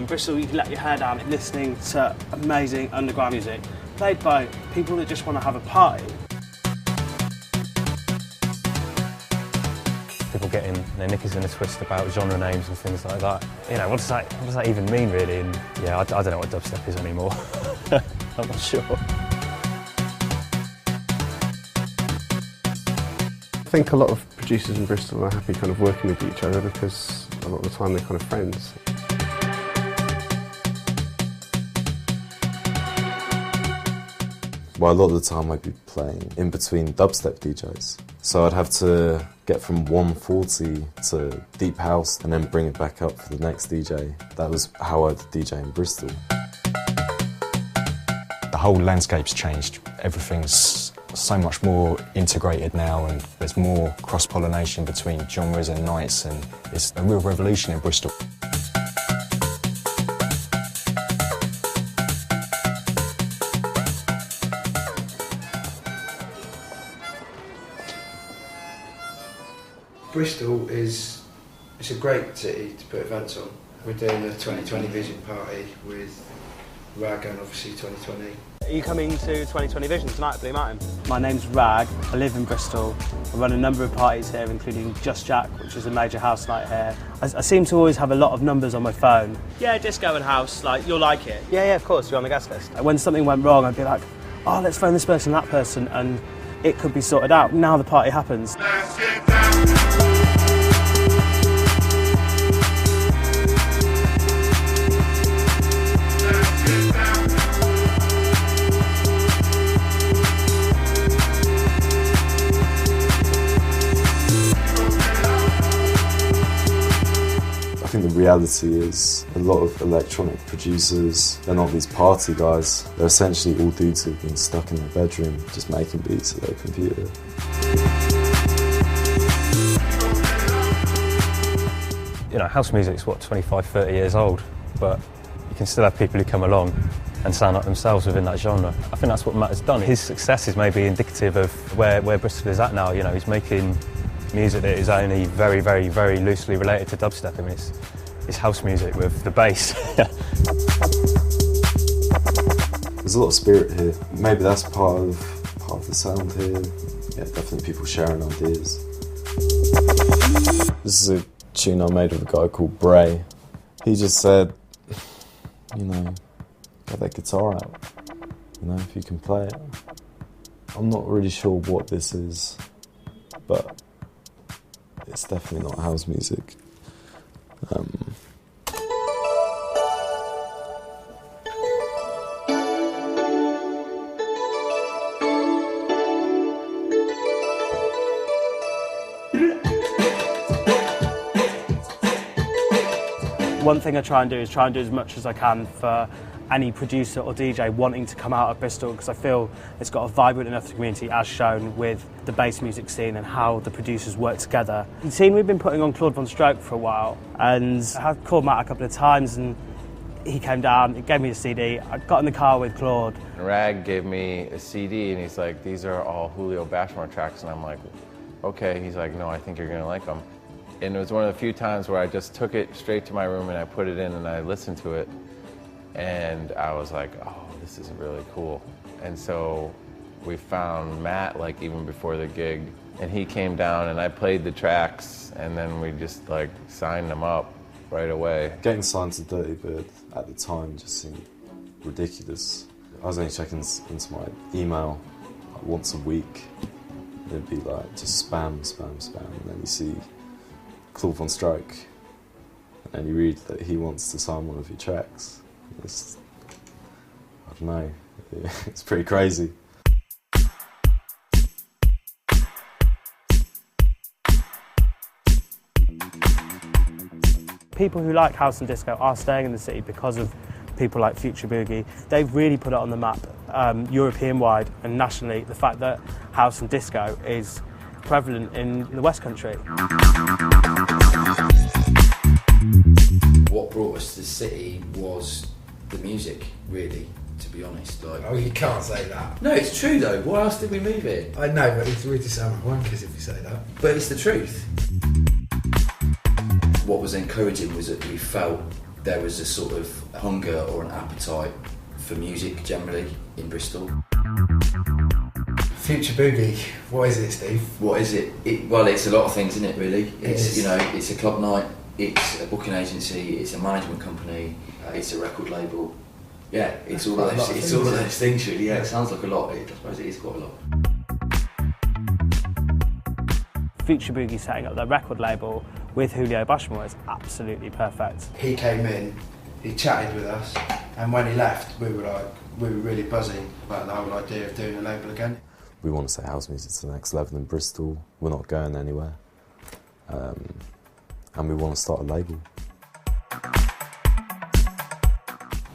Bristol, you can let your hair down listening to amazing underground music played by people that just want to have a party. People getting their knickers in a twist about genre names and things like that. You know, what does that even mean, really? And yeah, I don't know what dubstep is anymore. I'm not sure. I think a lot of producers in Bristol are happy kind of working with each other because a lot of the time they're kind of friends. Well, a lot of the time I'd be playing in between dubstep DJs. So I'd have to get from 140 to deep house and then bring it back up for the next DJ. That was how I'd DJ in Bristol. The whole landscape's changed. Everything's so much more integrated now, and there's more cross-pollination between genres and nights, and it's a real revolution in Bristol. Bristol it's a great city to put events on. We're doing the 2020 Vision Party with Rag and obviously 2020. Are you coming to 2020 Vision tonight at Blue Mountain? My name's Rag, I live in Bristol. I run a number of parties here, including Just Jack, which is a major house night here. I seem to always have a lot of numbers on my phone. Yeah, disco and house, like, you'll like it. Yeah, of course, you're on the guest list. When something went wrong, I'd be like, oh, let's phone this person, that person, and it could be sorted out. Now the party happens. Let's get down. I think the reality is a lot of electronic producers, they're not these party guys. They're essentially all dudes who've been stuck in their bedroom just making beats at their computer. You know, house music's what, 25, 30 years old, but you can still have people who come along and sound like themselves within that genre. I think that's what Matt has done. His success is maybe indicative of where Bristol is at now. You know, he's making music that is only very, very, very loosely related to dubstep. I mean, it's house music with the bass. There's a lot of spirit here. Maybe that's part of the sound here. Yeah, definitely people sharing ideas. This is a tune I made with a guy called Bray. He just said, you know, get that guitar out. You know, if you can play it. I'm not really sure what this is, but it's definitely not house music. One thing I try and do is as much as I can for any producer or DJ wanting to come out of Bristol, because I feel it's got a vibrant enough community, as shown with the bass music scene and how the producers work together. You've seen we've been putting on Claude Von Stroke for a while, and I've called Matt a couple of times and he came down, he gave me a CD, I got in the car with Claude. Rag gave me a CD and he's like, these are all Julio Bashmore tracks, and I'm like, okay. He's like, no, I think you're gonna like them. And it was one of the few times where I just took it straight to my room and I put it in and I listened to it. And I was like, oh, this is really cool. And so we found Matt, like, even before the gig, and he came down and I played the tracks, and then we just, like, signed them up right away. Getting signed to Dirty Bird at the time just seemed ridiculous. I was only checking into my email like once a week. It'd be like just spam, spam, spam, and then you see Claude Von Stroke, and you read that he wants to sign one of your tracks. It's, I don't know, it's pretty crazy. People who like house and disco are staying in the city because of people like Future Boogie. They've really put it on the map, European-wide and nationally, the fact that house and disco is prevalent in the West Country. What brought us to the city was the music, really, to be honest. Like, Oh, you can't say that. no, it's true though. Why else did we move here? I know, but we just sound like wankers if we say that. But it's the truth. What was encouraging was that we felt there was a sort of hunger or an appetite for music generally in Bristol. Future Boogie, what is it, Steve? What is it? Well, it's a lot of things, isn't it, really? It's, you know, it's a club night, it's a booking agency, it's a management company, it's a record label. Yeah, it's all of those things, really. Yeah, it sounds like a lot, I suppose it is quite a lot. Future Boogie setting up their record label with Julio Bashmore is absolutely perfect. He came in, he chatted with us, and when he left, we were really buzzing about the whole idea of doing a label again. We want to take house music to the next level in Bristol. We're not going anywhere. And we want to start a label.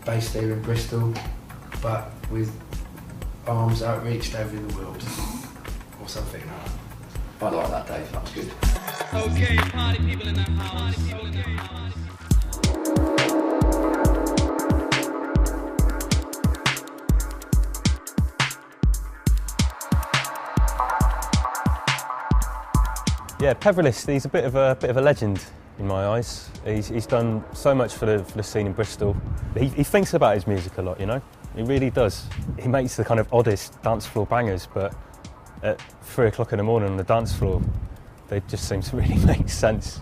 Based here in Bristol, but with arms outreached over the world, or something like that. I like that, Dave, that was good. Okay, party people in the house. Party people in the house. Yeah, Peverlist, he's a bit of a legend in my eyes. He's done so much for the scene in Bristol. He thinks about his music a lot, you know. He really does. He makes the kind of oddest dance floor bangers, but at 3 o'clock in the morning on the dance floor, they just seem to really make sense.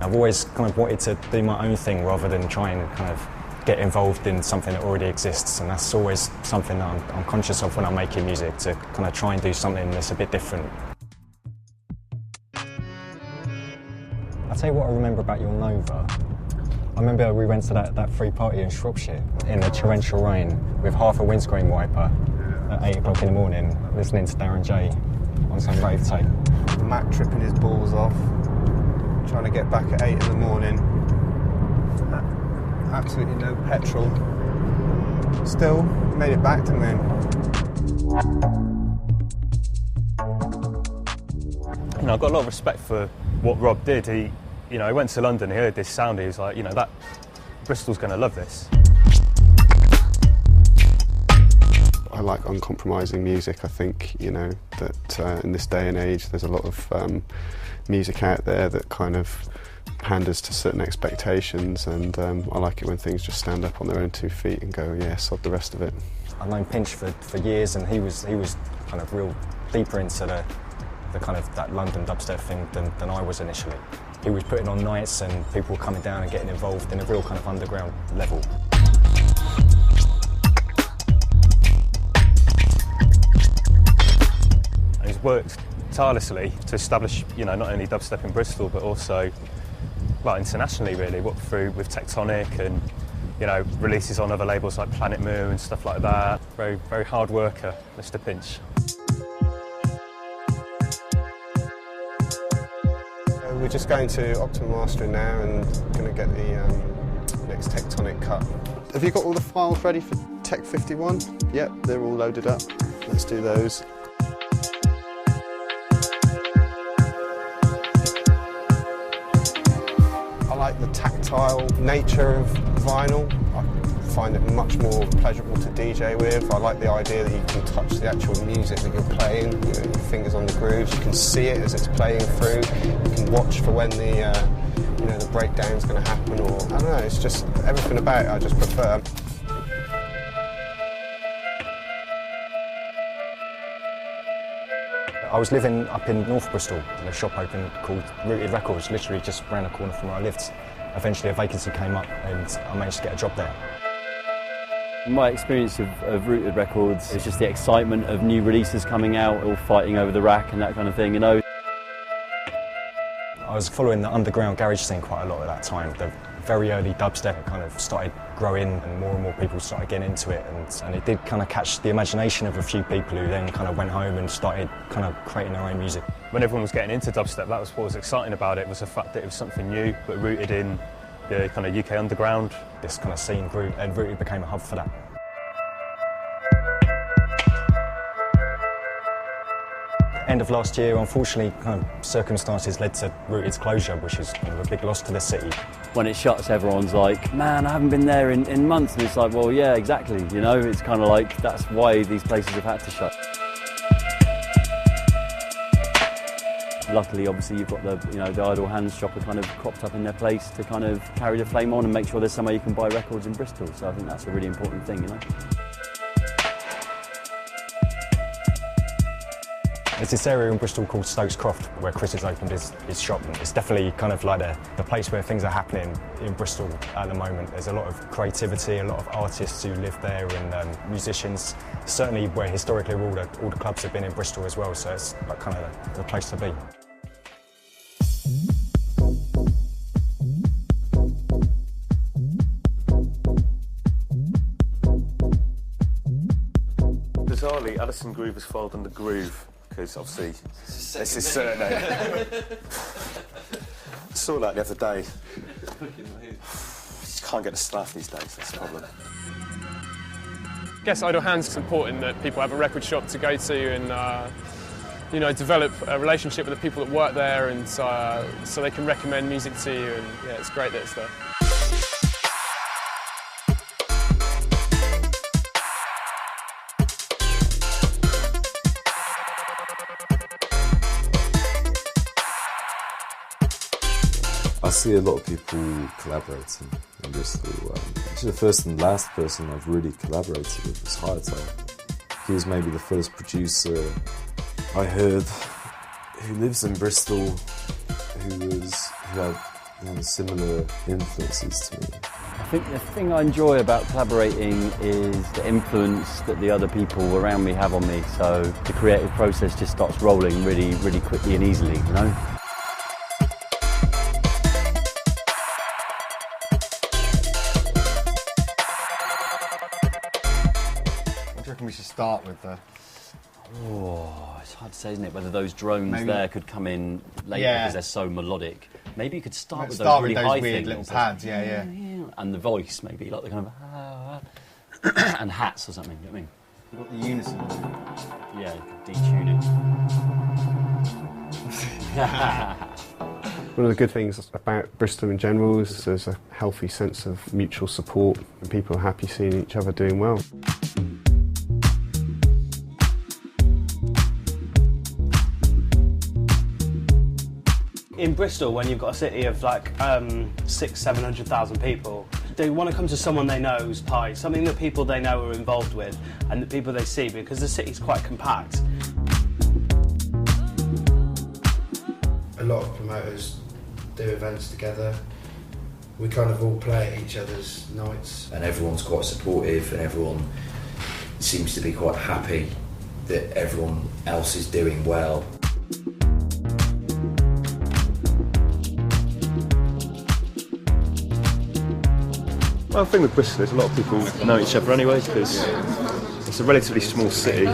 I've always kind of wanted to do my own thing rather than try and kind of get involved in something that already exists, and that's always something that I'm conscious of when I'm making music, to kind of try and do something that's a bit different. I'll tell you what I remember about your Nova. I remember we went to that free party in Shropshire in the torrential rain with half a windscreen wiper at 8 o'clock in the morning, listening to Darren J on some rave tape. Matt tripping his balls off, trying to get back at 8 in the morning. Absolutely no petrol. Still, made it back, didn't we? You know, I've got a lot of respect for what Rob did. He went to London, he heard this sound, he was like, you know, that Bristol's going to love this. I like uncompromising music. I think, you know, that in this day and age there's a lot of music out there that kind of panders to certain expectations, and I like it when things just stand up on their own 2 feet and go, yeah, sod the rest of it. I've known Pinch for years, and he was kind of real deeper into the kind of that London dubstep thing than I was initially. He was putting on nights and people were coming down and getting involved in a real kind of underground level. And he's worked tirelessly to establish, you know, not only dubstep in Bristol but also, well, internationally really, with Tectonic and, you know, releases on other labels like Planet Moo and stuff like that. Very, very hard worker, Mr. Pinch. We're just going to Optimum Mastering now and going to get the next Tectonic cut. Have you got all the files ready for Tech 51? Yep, they're all loaded up. Let's do those. I like the tactile nature of vinyl. I find it much more pleasurable to DJ with. I like the idea that you can touch the actual music that you're playing, you know, your fingers on the grooves, you can see it as it's playing through, you can watch for when the breakdown's going to happen, or I don't know, it's just everything about it I just prefer. I was living up in North Bristol, and a shop opened called Rooted Records, literally just round the corner from where I lived. Eventually a vacancy came up and I managed to get a job there. My experience of Rooted Records is just the excitement of new releases coming out, all fighting over the rack and that kind of thing, you know. I was following the underground garage scene quite a lot at that time. The very early dubstep kind of started growing and more people started getting into it, and it did kind of catch the imagination of a few people who then kind of went home and started kind of creating their own music. When everyone was getting into dubstep, that was what was exciting about it, was the fact that it was something new but rooted in the kind of UK underground. This kind of scene grew and Rooted became a hub for that. End of last year, unfortunately, kind of circumstances led to Rooted's closure, which is kind of a big loss to the city. When it shuts, everyone's like, man, I haven't been there in months. And it's like, well, yeah, exactly. You know, it's kind of like, that's why these places have had to shut. luckily, obviously, you've got the Idle Hands shop are kind of cropped up in their place to kind of carry the flame on and make sure there's somewhere you can buy records in Bristol. So I think that's a really important thing, you know. There's this area in Bristol called Stokes Croft where Chris has opened his shop. It's definitely kind of like the place where things are happening in Bristol at the moment. There's a lot of creativity, a lot of artists who live there and musicians. Certainly where historically all the clubs have been in Bristol as well, so it's like kind of the place to be. Bizarrely, Alison Groove has filed under Groove. Because obviously, it's his surname. I saw that the other day. Just can't get the staff these days, that's the problem. I guess Idle Hands is important that people have a record shop to go to and develop a relationship with the people that work there, and so they can recommend music to you, and yeah, it's great that it's there. I see a lot of people collaborating in Bristol. Actually, the first and last person I've really collaborated with was Subtitle. He was maybe the first producer I heard who lives in Bristol, who had similar influences to me. I think the thing I enjoy about collaborating is the influence that the other people around me have on me. So the creative process just starts rolling really, really quickly and easily, you know. I reckon we should start with the... Oh, it's hard to say, isn't it? Whether those drones there could come in later because they're so melodic. Maybe you could start with those really high weird things. little pads, yeah. And the voice, maybe, like the kind of... and hats or something, you know what I mean? You've got the unison. Yeah, you could detune it. One of the good things about Bristol in general is there's a healthy sense of mutual support and people are happy seeing each other doing well. In Bristol, when you've got a city of like 600,000–700,000 people, they want to come to someone they know's party, something that people they know are involved with and the people they see, because the city's quite compact. A lot of promoters do events together. We kind of all play at each other's nights. And everyone's quite supportive and everyone seems to be quite happy that everyone else is doing well. Well, the thing with Bristol is a lot of people know each other anyway, because it's a relatively small city.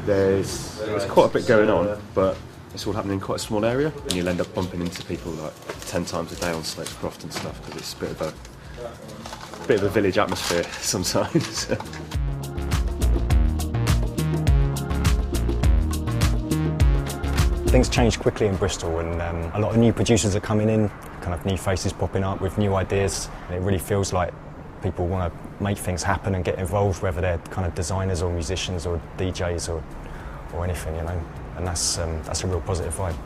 There's quite a bit going on, but it's all happening in quite a small area, and you'll end up bumping into people like 10 times a day on Snokes Croft and stuff, because it's a bit of a village atmosphere sometimes. Things change quickly in Bristol, and a lot of new producers are coming in, kind of new faces popping up with new ideas, and it really feels like people want to make things happen and get involved, whether they're kind of designers or musicians or DJs or anything, you know, and that's a real positive vibe.